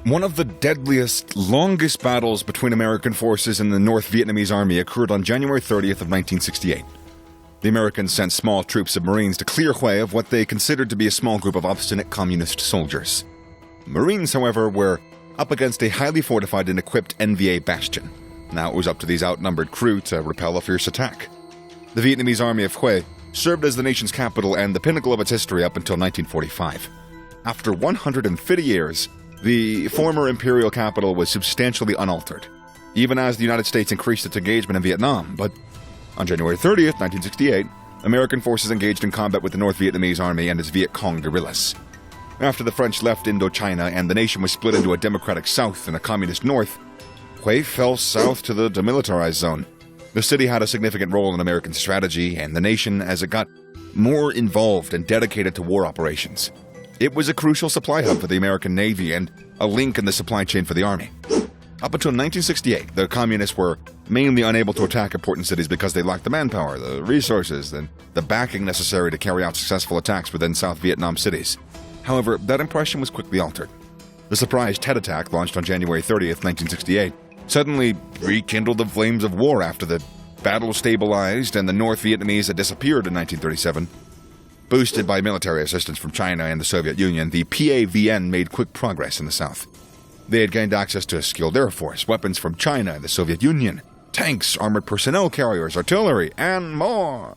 One of the deadliest, longest battles between American forces and the North Vietnamese Army occurred on January 30th of 1968. The Americans sent small troops of Marines to clear Hue of what they considered to be a small group of obstinate communist soldiers. Marines, however, were up against a highly fortified and equipped NVA bastion. Now it was up to these outnumbered crew to repel a fierce attack. The Vietnamese Army of Hue served as the nation's capital and the pinnacle of its history up until 1945. After 150 years, the former imperial capital was substantially unaltered, even as the United States increased its engagement in Vietnam. But on January 30th, 1968, American forces engaged in combat with the North Vietnamese Army and its Viet Cong guerrillas. After the French left Indochina and the nation was split into a democratic south and a communist north, Hue fell south to the demilitarized zone. The city had a significant role in American strategy and the nation as it got more involved and dedicated to war operations. It was a crucial supply hub for the American Navy and a link in the supply chain for the Army. Up until 1968, the communists were mainly unable to attack important cities because they lacked the manpower, the resources, and the backing necessary to carry out successful attacks within South Vietnam cities. However, that impression was quickly altered. The surprise Tet attack, launched on January 30th, 1968, suddenly rekindled the flames of war after the battle stabilized and the North Vietnamese had disappeared in 1937. Boosted by military assistance from China and the Soviet Union, the PAVN made quick progress in the south. They had gained access to a skilled air force, weapons from China and the Soviet Union, tanks, armored personnel carriers, artillery, and more.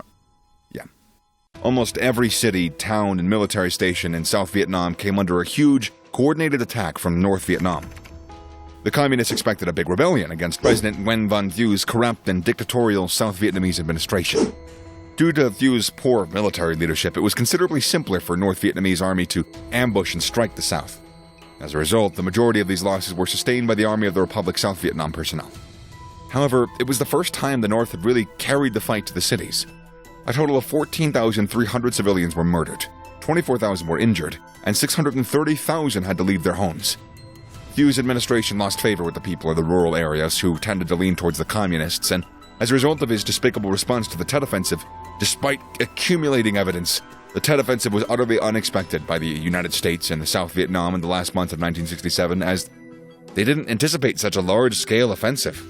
Almost every city, town, and military station in South Vietnam came under a huge, coordinated attack from North Vietnam. The communists expected a big rebellion against President Nguyen Van Thuy's corrupt and dictatorial South Vietnamese administration. Due to Thuy's poor military leadership, it was considerably simpler for North Vietnamese Army to ambush and strike the south. As a result, the majority of these losses were sustained by the Army of the Republic South Vietnam personnel. However, it was the first time the North had really carried the fight to the cities. A total of 14,300 civilians were murdered, 24,000 were injured, and 630,000 had to leave their homes. Thuy's administration lost favor with the people of the rural areas who tended to lean towards the communists, and as a result of his despicable response to the Tet Offensive, despite accumulating evidence, the Tet Offensive was utterly unexpected by the United States and the South Vietnam in the last month of 1967, as they didn't anticipate such a large-scale offensive.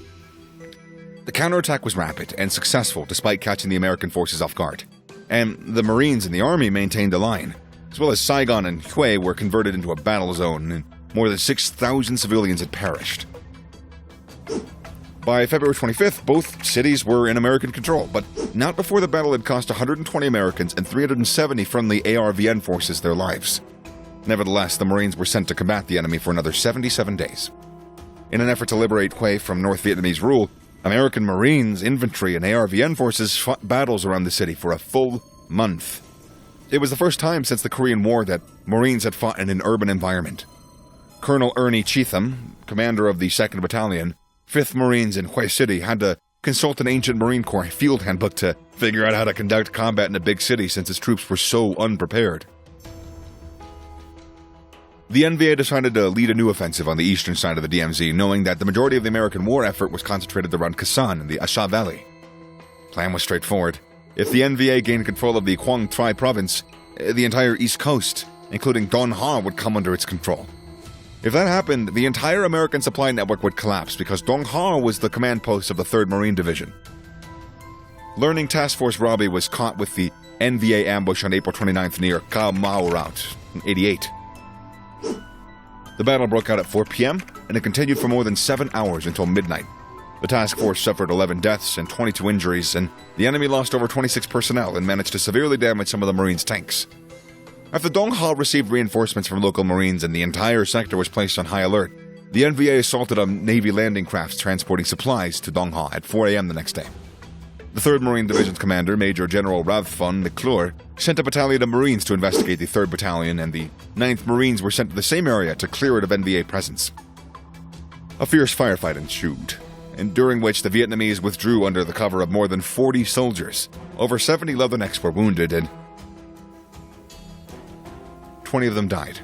The counterattack was rapid and successful despite catching the American forces off guard, and the Marines and the Army maintained the line, as well as Saigon and Hue were converted into a battle zone, and more than 6,000 civilians had perished. By February 25th, both cities were in American control, but not before the battle had cost 120 Americans and 370 friendly ARVN forces their lives. Nevertheless, the Marines were sent to combat the enemy for another 77 days. In an effort to liberate Hue from North Vietnamese rule, American Marines, infantry, and ARVN forces fought battles around the city for a full month. It was the first time since the Korean War that Marines had fought in an urban environment. Colonel Ernie Cheatham, commander of the 2nd Battalion, 5th Marines in Hue City, had to consult an ancient Marine Corps field handbook to figure out how to conduct combat in a big city since its troops were so unprepared. The NVA decided to lead a new offensive on the eastern side of the DMZ, knowing that the majority of the American war effort was concentrated around Khasan and the Asha Valley. The plan was straightforward. If the NVA gained control of the Quang Tri province, the entire east coast, including Don Ha, would come under its control. If that happened, the entire American supply network would collapse because Dong Ha was the command post of the 3rd Marine Division. Learning Task Force Robbie was caught with the NVA ambush on April 29th near Ka Mau Route in 88. The battle broke out at 4 p.m., and it continued for more than 7 hours until midnight. The task force suffered 11 deaths and 22 injuries, and the enemy lost over 26 personnel and managed to severely damage some of the Marines' tanks. After Dong Ha received reinforcements from local Marines and the entire sector was placed on high alert, the NVA assaulted on Navy landing crafts transporting supplies to Dong Ha at 4 a.m. the next day. The 3rd Marine Division's commander, Major General Rathfun McClure, sent a battalion of Marines to investigate the 3rd Battalion, and the 9th Marines were sent to the same area to clear it of NVA presence. A fierce firefight ensued, and during which the Vietnamese withdrew under the cover of more than 40 soldiers. Over 70 Leathernecks were wounded, and 20 of them died.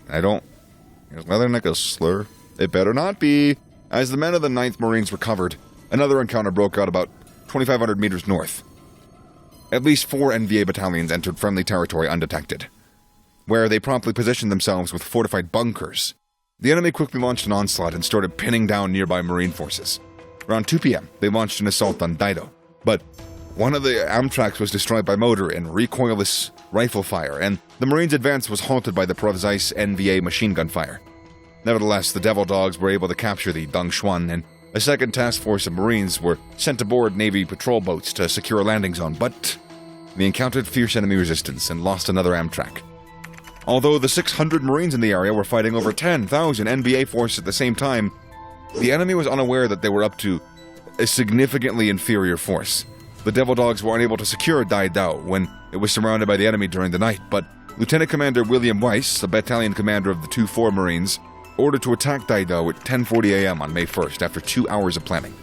Is Leatherneck a slur? It better not be. As the men of the 9th Marines recovered, another encounter broke out about 2,500 meters north. At least 4 NVA battalions entered friendly territory undetected. where they promptly positioned themselves with fortified bunkers. The enemy quickly launched an onslaught and started pinning down nearby Marine forces. Around 2 p.m., they launched an assault on Daido, but one of the Amtraks was destroyed by motor and recoilless rifle fire, and the Marines' advance was halted by the precise NVA machine gun fire. Nevertheless, the Devil Dogs were able to capture the Dong Xuan, and a second task force of Marines were sent aboard Navy patrol boats to secure a landing zone, but they encountered fierce enemy resistance and lost another Amtrak. Although the 600 Marines in the area were fighting over 10,000 NVA force at the same time, the enemy was unaware that they were up to a significantly inferior force. The Devil Dogs were unable to secure Dai Dao when it was surrounded by the enemy during the night, but Lieutenant Commander William Weiss, the battalion commander of the 2-4 Marines, ordered to attack Dai Dao at 10:40 a.m. on May 1st after 2 hours of planning.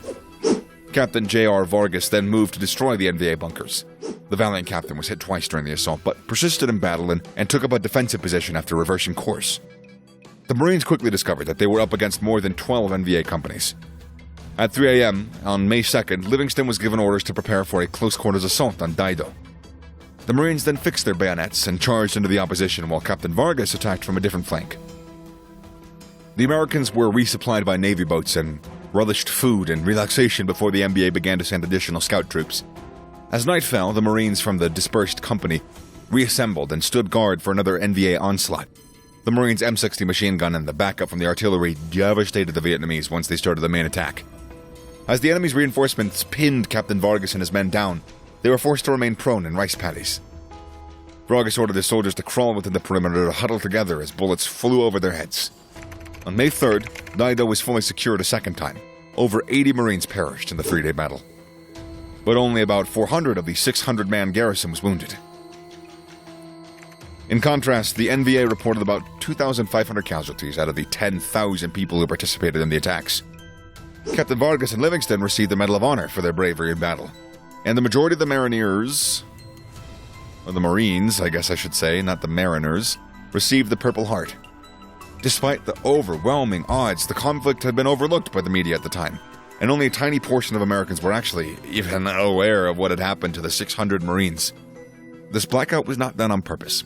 Captain J.R. Vargas then moved to destroy the NVA bunkers. The valiant captain was hit twice during the assault, but persisted in battle and took up a defensive position after reversing course. The Marines quickly discovered that they were up against more than 12 NVA companies. At 3 a.m. on May 2nd, Livingston was given orders to prepare for a close-quarters assault on Daido. The Marines then fixed their bayonets and charged into the opposition while Captain Vargas attacked from a different flank. The Americans were resupplied by Navy boats and relished food and relaxation before the NBA began to send additional scout troops. As night fell, the Marines from the dispersed company reassembled and stood guard for another NVA onslaught. The Marines' M60 machine gun and the backup from the artillery devastated the Vietnamese once they started the main attack. As the enemy's reinforcements pinned Captain Vargas and his men down, they were forced to remain prone in rice paddies. Vargas ordered his soldiers to crawl within the perimeter to huddle together as bullets flew over their heads. On May 3rd, Daido was fully secured a second time. Over 80 Marines perished in the 3-day battle. But only about 400 of the 600-man garrison was wounded. In contrast, the NVA reported about 2,500 casualties out of the 10,000 people who participated in the attacks. Captain Vargas and Livingston received the Medal of Honor for their bravery in battle, and the majority of the Marines, I guess I should say, not the Mariners, received the Purple Heart. Despite the overwhelming odds, the conflict had been overlooked by the media at the time, and only a tiny portion of Americans were actually even aware of what had happened to the 600 Marines. This blackout was not done on purpose.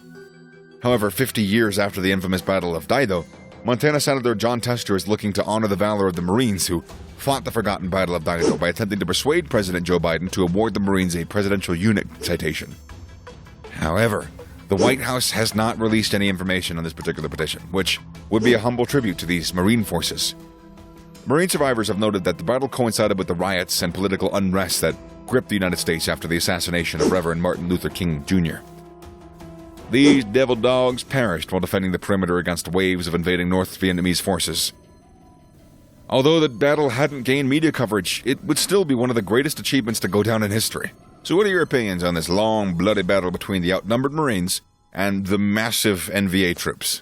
However, 50 years after the infamous Battle of Daido, Montana Senator John Tester is looking to honor the valor of the Marines who fought the forgotten Battle of Daido by attempting to persuade President Joe Biden to award the Marines a Presidential Unit Citation. However, the White House has not released any information on this particular petition, which would be a humble tribute to these Marine forces. Marine survivors have noted that the battle coincided with the riots and political unrest that gripped the United States after the assassination of Reverend Martin Luther King Jr. These devil dogs perished while defending the perimeter against waves of invading North Vietnamese forces. Although the battle hadn't gained media coverage, it would still be one of the greatest achievements to go down in history. So what are your opinions on this long, bloody battle between the outnumbered Marines and the massive NVA troops?